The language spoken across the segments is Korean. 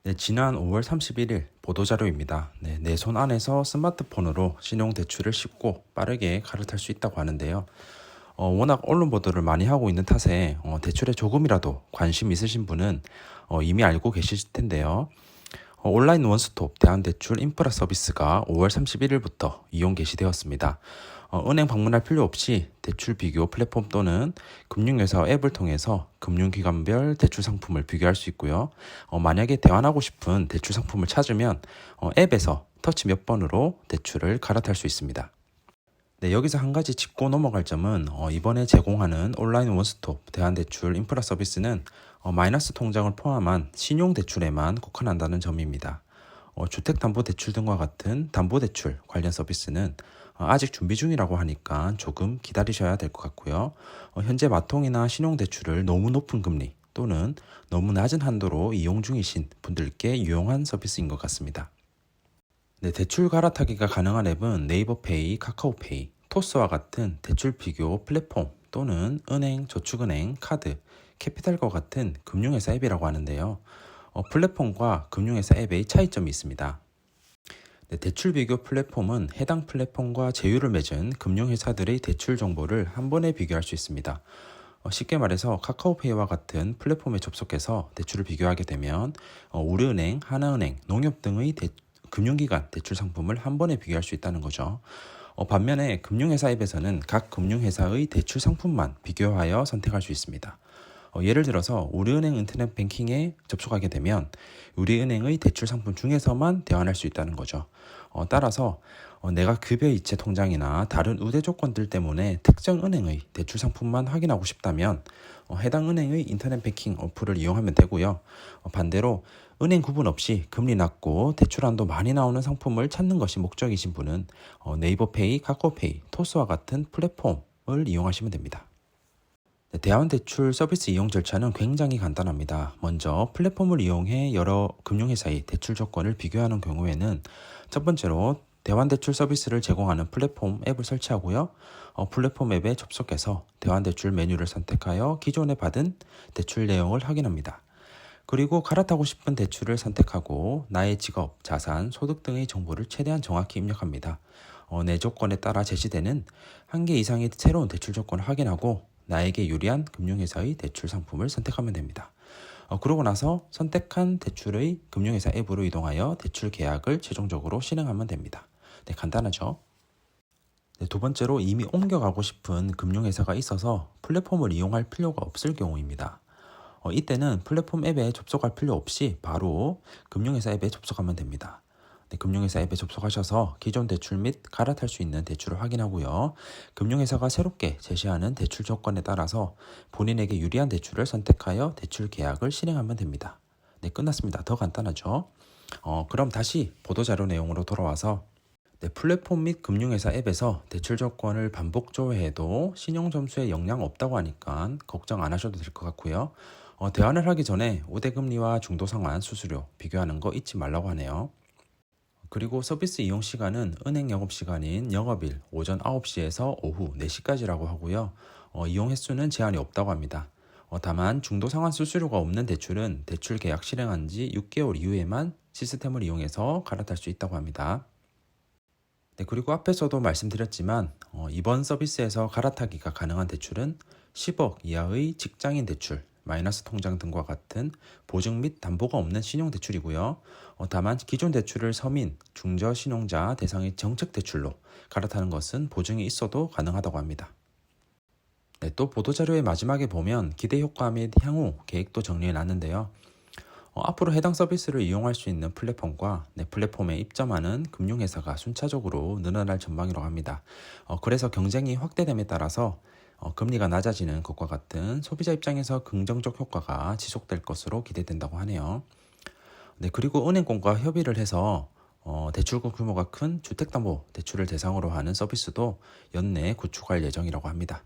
네, 지난 5월 31일 보도자료입니다. 네, 내 손 안에서 스마트폰으로 신용대출을 쉽고 빠르게 갈아탈 수 있다고 하는데요. 워낙 언론 보도를 많이 하고 있는 탓에 대출에 조금이라도 관심 있으신 분은 이미 알고 계실 텐데요. 온라인 원스톱 대한대출 인프라 서비스가 5월 31일부터 이용 개시되었습니다. 은행 방문할 필요 없이 대출 비교 플랫폼 또는 금융회사 앱을 통해서 금융기관별 대출 상품을 비교할 수 있고요. 만약에 대환하고 싶은 대출 상품을 찾으면 앱에서 터치 몇 번으로 대출을 갈아탈 수 있습니다. 네, 여기서 한 가지 짚고 넘어갈 점은 이번에 제공하는 온라인 원스톱 대한대출 인프라 서비스는 마이너스 통장을 포함한 신용대출에만 국한한다는 점입니다. 주택담보대출 등과 같은 담보대출 관련 서비스는 아직 준비 중이라고 하니까 조금 기다리셔야 될 것 같고요. 현재 마통이나 신용대출을 너무 높은 금리 또는 너무 낮은 한도로 이용 중이신 분들께 유용한 서비스인 것 같습니다. 네, 대출 갈아타기가 가능한 앱은 네이버페이, 카카오페이, 토스와 같은 대출 비교 플랫폼 또는 은행, 저축은행, 카드, 캐피탈과 같은 금융회사 앱이라고 하는데요. 플랫폼과 금융회사 앱의 차이점이 있습니다. 네, 대출 비교 플랫폼은 해당 플랫폼과 제휴를 맺은 금융회사들의 대출 정보를 한 번에 비교할 수 있습니다. 쉽게 말해서 카카오페이와 같은 플랫폼에 접속해서 대출을 비교하게 되면 우리은행, 하나은행, 농협 등의 금융기관 대출 상품을 한 번에 비교할 수 있다는 거죠. 반면에 금융회사 앱에서는 각 금융회사의 대출 상품만 비교하여 선택할 수 있습니다. 예를 들어서 우리은행 인터넷 뱅킹에 접속하게 되면 우리은행의 대출 상품 중에서만 대환할 수 있다는 거죠. 따라서 내가 급여이체 통장이나 다른 우대 조건들 때문에 특정 은행의 대출 상품만 확인하고 싶다면 해당 은행의 인터넷 뱅킹 어플을 이용하면 되고요. 반대로 은행 구분 없이 금리 낮고 대출 한도 많이 나오는 상품을 찾는 것이 목적이신 분은 네이버페이, 카카오페이, 토스와 같은 플랫폼을 이용하시면 됩니다. 대환대출 서비스 이용 절차는 굉장히 간단합니다. 먼저 플랫폼을 이용해 여러 금융회사의 대출 조건을 비교하는 경우에는 첫 번째로 대환대출 서비스를 제공하는 플랫폼 앱을 설치하고요. 플랫폼 앱에 접속해서 대환대출 메뉴를 선택하여 기존에 받은 대출 내용을 확인합니다. 그리고 갈아타고 싶은 대출을 선택하고 나의 직업, 자산, 소득 등의 정보를 최대한 정확히 입력합니다. 내 조건에 따라 제시되는 한 개 이상의 새로운 대출 조건을 확인하고 나에게 유리한 금융회사의 대출 상품을 선택하면 됩니다. 그러고 나서 선택한 대출의 금융회사 앱으로 이동하여 대출 계약을 최종적으로 실행하면 됩니다. 네, 간단하죠? 네, 두 번째로 이미 옮겨가고 싶은 금융회사가 있어서 플랫폼을 이용할 필요가 없을 경우입니다. 이때는 플랫폼 앱에 접속할 필요 없이 바로 금융회사 앱에 접속하면 됩니다. 네, 금융회사 앱에 접속하셔서 기존 대출 및 갈아탈 수 있는 대출을 확인하고요. 금융회사가 새롭게 제시하는 대출 조건에 따라서 본인에게 유리한 대출을 선택하여 대출 계약을 실행하면 됩니다. 네, 끝났습니다. 더 간단하죠? 그럼 다시 보도자료 내용으로 돌아와서 네, 플랫폼 및 금융회사 앱에서 대출 조건을 반복 조회해도 신용점수에 영향 없다고 하니까 걱정 안 하셔도 될 것 같고요. 대환을 하기 전에 우대금리와 중도상환 수수료 비교하는 거 잊지 말라고 하네요. 그리고 서비스 이용 시간은 은행 영업시간인 영업일 오전 9시에서 오후 4시까지라고 하고요. 이용 횟수는 제한이 없다고 합니다. 다만 중도상환 수수료가 없는 대출은 대출 계약 실행한 지 6개월 이후에만 시스템을 이용해서 갈아탈 수 있다고 합니다. 네, 그리고 앞에서도 말씀드렸지만 이번 서비스에서 갈아타기가 가능한 대출은 10억 이하의 직장인 대출, 마이너스 통장 등과 같은 보증 및 담보가 없는 신용대출이고요. 다만 기존 대출을 서민, 중저신용자 대상의 정책 대출로 갈아타는 것은 보증이 있어도 가능하다고 합니다. 네, 또 보도자료의 마지막에 보면 기대 효과 및 향후 계획도 정리해 놨는데요. 앞으로 해당 서비스를 이용할 수 있는 플랫폼과 플랫폼에 입점하는 금융회사가 순차적으로 늘어날 전망이라고 합니다. 그래서 경쟁이 확대됨에 따라서 금리가 낮아지는 것과 같은 소비자 입장에서 긍정적 효과가 지속될 것으로 기대된다고 하네요. 네, 그리고 은행권과 협의를 해서 대출금 규모가 큰 주택담보 대출을 대상으로 하는 서비스도 연내 구축할 예정이라고 합니다.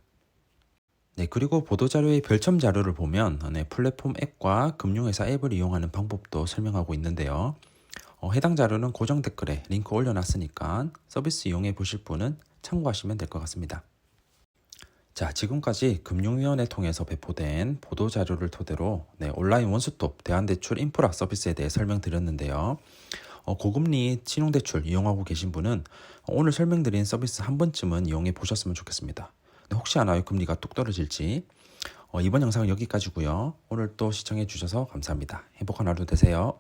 네, 그리고 보도자료의 별첨 자료를 보면 플랫폼 앱과 금융회사 앱을 이용하는 방법도 설명하고 있는데요. 해당 자료는 고정 댓글에 링크 올려놨으니까 서비스 이용해 보실 분은 참고하시면 될 것 같습니다. 자, 지금까지 금융위원회 통해서 배포된 보도자료를 토대로 온라인 원스톱 대안대출 인프라 서비스에 대해 설명드렸는데요. 고금리 신용대출 이용하고 계신 분은 오늘 설명드린 서비스 한 번쯤은 이용해 보셨으면 좋겠습니다. 혹시 하나요? 금리가 뚝 떨어질지. 이번 영상은 여기까지고요. 오늘 또 시청해 주셔서 감사합니다. 행복한 하루 되세요.